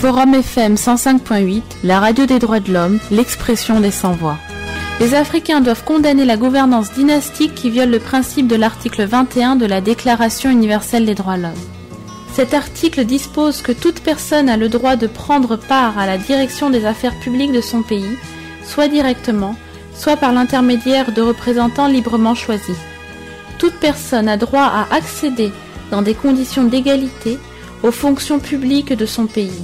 Forum FM 105.8, la radio des droits de l'homme, l'expression des sans-voix. Les Africains doivent condamner la gouvernance dynastique qui viole le principe de l'article 21 de la Déclaration universelle des droits de l'homme. Cet article dispose que toute personne a le droit de prendre part à la direction des affaires publiques de son pays, soit directement, soit par l'intermédiaire de représentants librement choisis. Toute personne a droit à accéder, dans des conditions d'égalité, aux fonctions publiques de son pays.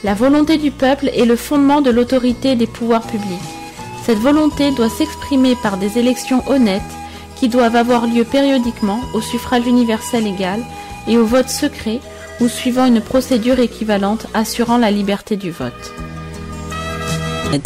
La volonté du peuple est le fondement de l'autorité des pouvoirs publics. Cette volonté doit s'exprimer par des élections honnêtes qui doivent avoir lieu périodiquement au suffrage universel égal et au vote secret ou suivant une procédure équivalente assurant la liberté du vote.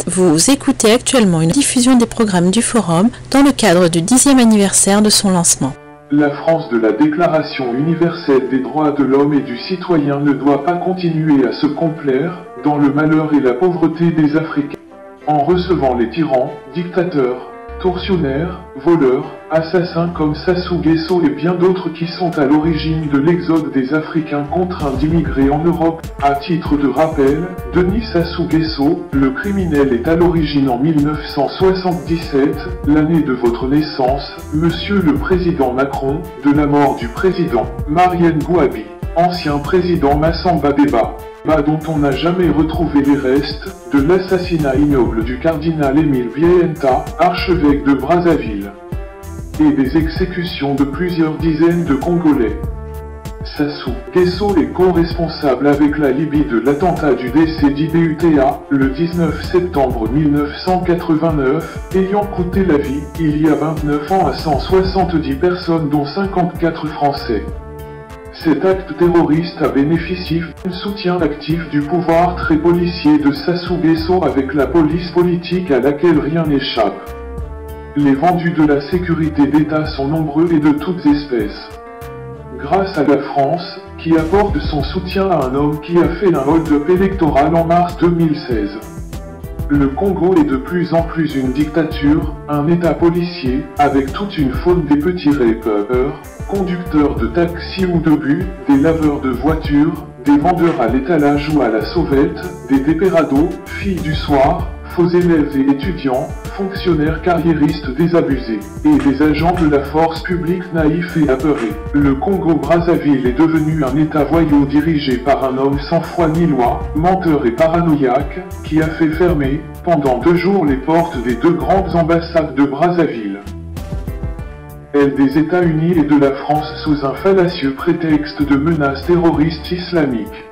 Vous écoutez actuellement une diffusion des programmes du Forum dans le cadre du 10e anniversaire de son lancement. La France de la Déclaration universelle des droits de l'homme et du citoyen ne doit pas continuer à se complaire dans le malheur et la pauvreté des Africains. En recevant les tyrans, dictateurs, tortionnaires, voleurs, assassins comme Sassou Nguesso et bien d'autres qui sont à l'origine de l'exode des Africains contraints d'immigrer en Europe. À titre de rappel, Denis Sassou Nguesso, le criminel, est à l'origine en 1977, l'année de votre naissance, Monsieur le Président Macron, de la mort du président Marième Gouabi, ancien président Massamba Déba, dont on n'a jamais retrouvé les restes, de l'assassinat ignoble du cardinal Émile Bienta, archevêque de Brazzaville, et des exécutions de plusieurs dizaines de Congolais. Sassou Nguesso est co-responsable avec la Libye de l'attentat du décès d'Ibeutha, le 19 septembre 1989, ayant coûté la vie, il y a 29 ans, à 170 personnes dont 54 Français. Cet acte terroriste a bénéficié du soutien actif du pouvoir très policier de Sassou Nguesso avec la police politique à laquelle rien n'échappe. Les vendus de la sécurité d'État sont nombreux et de toutes espèces. Grâce à la France, qui apporte son soutien à un homme qui a fait un hold-up électoral en mars 2016. Le Congo est de plus en plus une dictature, un État policier, avec toute une faune des petits rappeurs, conducteurs de taxi ou de bus, des laveurs de voitures, des vendeurs à l'étalage ou à la sauvette, des dépérados, filles du soir, faux élèves et étudiants, fonctionnaires carriéristes désabusés, et des agents de la force publique naïfs et apeurés. Le Congo-Brazzaville est devenu un État voyou dirigé par un homme sans foi ni loi, menteur et paranoïaque, qui a fait fermer, pendant 2 jours, les portes des 2 grandes ambassades de Brazzaville, des États-Unis et de la France, sous un fallacieux prétexte de menaces terroristes islamiques.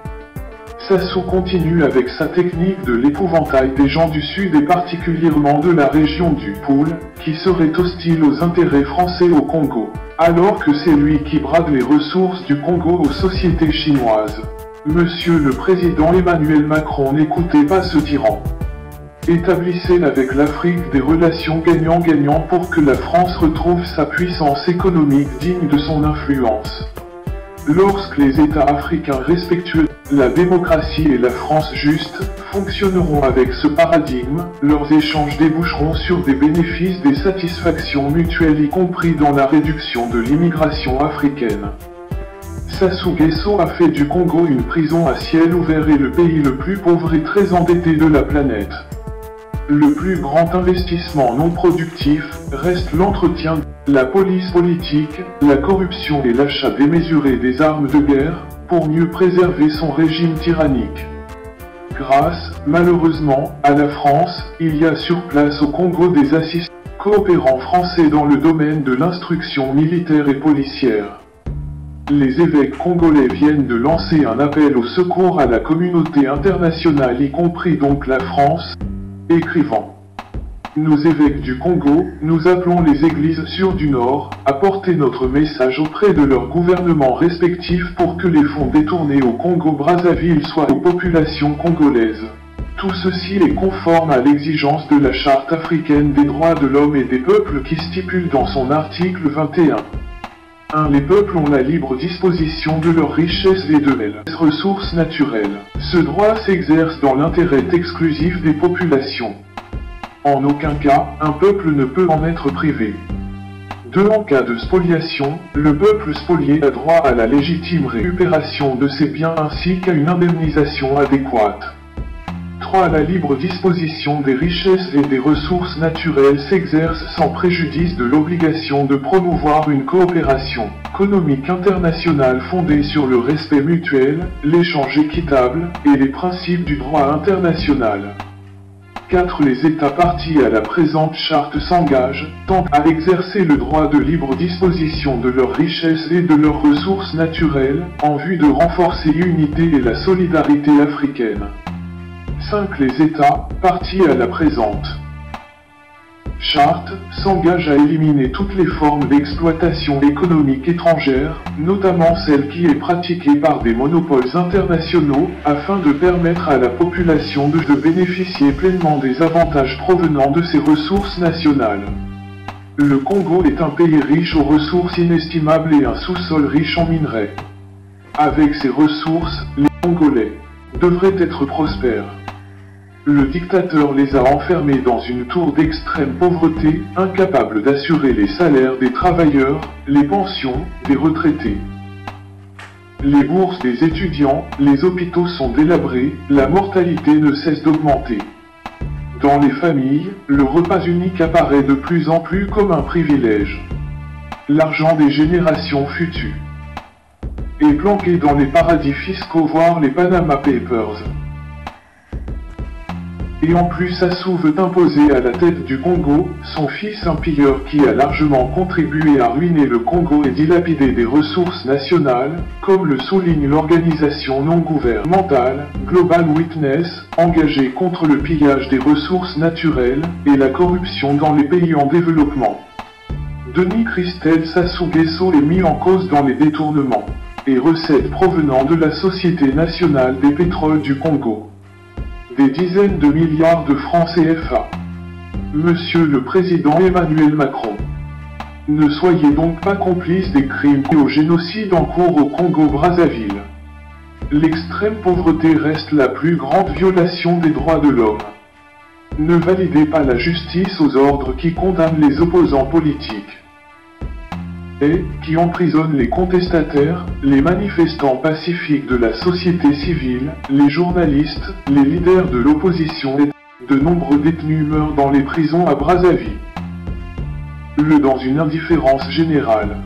Sassou continue avec sa technique de l'épouvantail des gens du Sud et particulièrement de la région du Poul, qui serait hostile aux intérêts français au Congo, alors que c'est lui qui brade les ressources du Congo aux sociétés chinoises. Monsieur le Président Emmanuel Macron, n'écoutez pas ce tyran. Établissez avec l'Afrique des relations gagnant-gagnant pour que la France retrouve sa puissance économique digne de son influence. Lorsque les États africains respectueux de la démocratie et la France juste fonctionneront avec ce paradigme, leurs échanges déboucheront sur des bénéfices, des satisfactions mutuelles, y compris dans la réduction de l'immigration africaine. Sassou Nguesso a fait du Congo une prison à ciel ouvert et le pays le plus pauvre et très endetté de la planète. Le plus grand investissement non productif reste l'entretien de la police politique, la corruption et l'achat démesuré des armes de guerre, pour mieux préserver son régime tyrannique. Grâce, malheureusement, à la France, il y a sur place au Congo des assistants coopérants français dans le domaine de l'instruction militaire et policière. Les évêques congolais viennent de lancer un appel au secours à la communauté internationale, y compris donc la France, écrivant: Nos évêques du Congo, nous appelons les églises sûres du Nord à porter notre message auprès de leurs gouvernements respectifs pour que les fonds détournés au Congo-Brazzaville soient aux populations congolaises. Tout ceci est conforme à l'exigence de la Charte africaine des droits de l'homme et des peuples qui stipule dans son article 21. 1. Les peuples ont la libre disposition de leurs richesses et de leurs ressources naturelles. Ce droit s'exerce dans l'intérêt exclusif des populations. En aucun cas, un peuple ne peut en être privé. 2. En cas de spoliation, le peuple spolié a droit à la légitime récupération de ses biens ainsi qu'à une indemnisation adéquate. 3. La libre disposition des richesses et des ressources naturelles s'exerce sans préjudice de l'obligation de promouvoir une coopération économique internationale fondée sur le respect mutuel, l'échange équitable et les principes du droit international. 4. Les États partis à la présente charte s'engagent, tant à exercer le droit de libre disposition de leurs richesses et de leurs ressources naturelles, en vue de renforcer l'unité et la solidarité africaine. 5. Les États, partis à la présente charte, s'engagent à éliminer toutes les formes d'exploitation économique étrangère, notamment celle qui est pratiquée par des monopoles internationaux, afin de permettre à la population de bénéficier pleinement des avantages provenant de ses ressources nationales. Le Congo est un pays riche aux ressources inestimables et un sous-sol riche en minerais. Avec ces ressources, les Congolais devraient être prospères. Le dictateur les a enfermés dans une tour d'extrême pauvreté, incapable d'assurer les salaires des travailleurs, les pensions des retraités. Les bourses des étudiants, les hôpitaux sont délabrés, la mortalité ne cesse d'augmenter. Dans les familles, le repas unique apparaît de plus en plus comme un privilège. L'argent des générations futures est planqué dans les paradis fiscaux, voire les Panama Papers. Et en plus Assou veut imposer à la tête du Congo, son fils un pilleur qui a largement contribué à ruiner le Congo et dilapider des ressources nationales, comme le souligne l'organisation non gouvernementale, Global Witness, engagée contre le pillage des ressources naturelles, et la corruption dans les pays en développement. Denis Christel Sassou Nguesso est mis en cause dans les détournements et recettes provenant de la Société nationale des pétroles du Congo. Des dizaines de milliards de francs CFA. Monsieur le Président Emmanuel Macron, ne soyez donc pas complice des crimes et au génocide en cours au Congo-Brazzaville. L'extrême pauvreté reste la plus grande violation des droits de l'homme. Ne validez pas la justice aux ordres qui condamnent les opposants politiques et qui emprisonnent les contestataires, les manifestants pacifiques de la société civile, les journalistes, les leaders de l'opposition et de nombreux détenus meurent dans les prisons à Brazzaville. Dans une indifférence générale.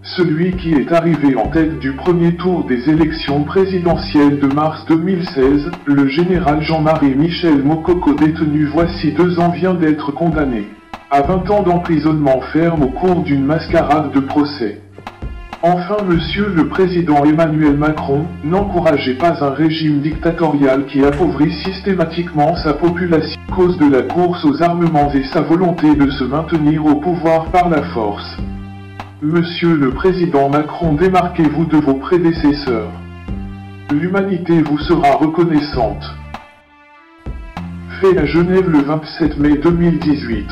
Celui qui est arrivé en tête du premier tour des élections présidentielles de mars 2016, le général Jean-Marie Michel Mokoko, détenu voici 2 ans, vient d'être condamné à 20 ans d'emprisonnement ferme au cours d'une mascarade de procès. Enfin, Monsieur le Président Emmanuel Macron, n'encouragez pas un régime dictatorial qui appauvrit systématiquement sa population à cause de la course aux armements et sa volonté de se maintenir au pouvoir par la force. Monsieur le Président Macron, démarquez-vous de vos prédécesseurs. L'humanité vous sera reconnaissante. Fait à Genève le 27 mai 2018.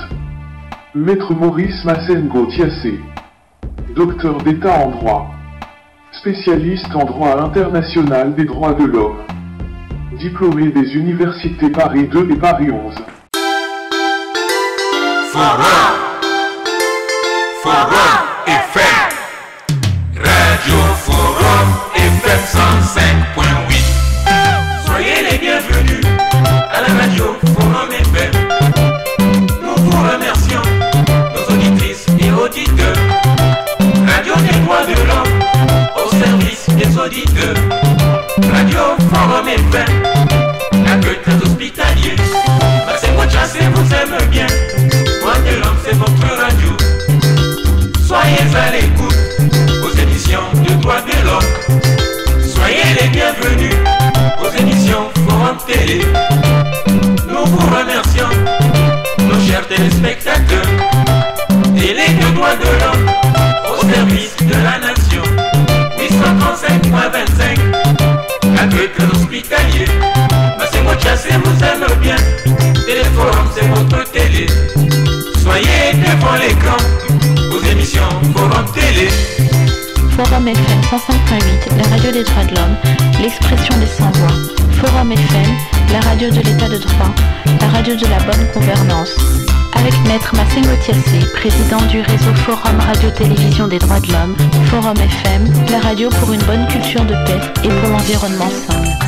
Maître Maurice Massengo Thiassé, docteur d'État en droit, spécialiste en droit international des droits de l'homme, diplômé des universités Paris 2 et Paris 11. Forum FM, Radio Forum FM 105.8. Soyez les bienvenus à la Radio Forum FM. Nous vous remercions, nos auditrices et auditeurs. Radio des droits de l'homme, au service des auditeurs. Radio Forum FM, l'accueil très hospitalier. C'est votre chance et vous aime bien. Droits de l'homme, c'est votre radio. Soyez à l'écoute aux émissions de droits de l'homme. Soyez les bienvenus aux émissions Forum Télé. Nous vous remercions, nos chers téléspectateurs. Télé de droits de l'homme, au service de la nation. 835.25, accueil très hospitalier. C'est votre chasse et vous aime bien. Téléforum, c'est votre télé. Soyez devant l'écran aux émissions Forum Télé. Forum FM 105.8, la radio des droits de l'homme, l'expression des sans-voix. Forum FM, la radio de l'état de droit, la radio radio de la bonne gouvernance. Avec Maître Massengo Thiassé, président du réseau Forum Radio-Télévision des droits de l'homme, Forum FM, la radio pour une bonne culture de paix et pour l'environnement sain.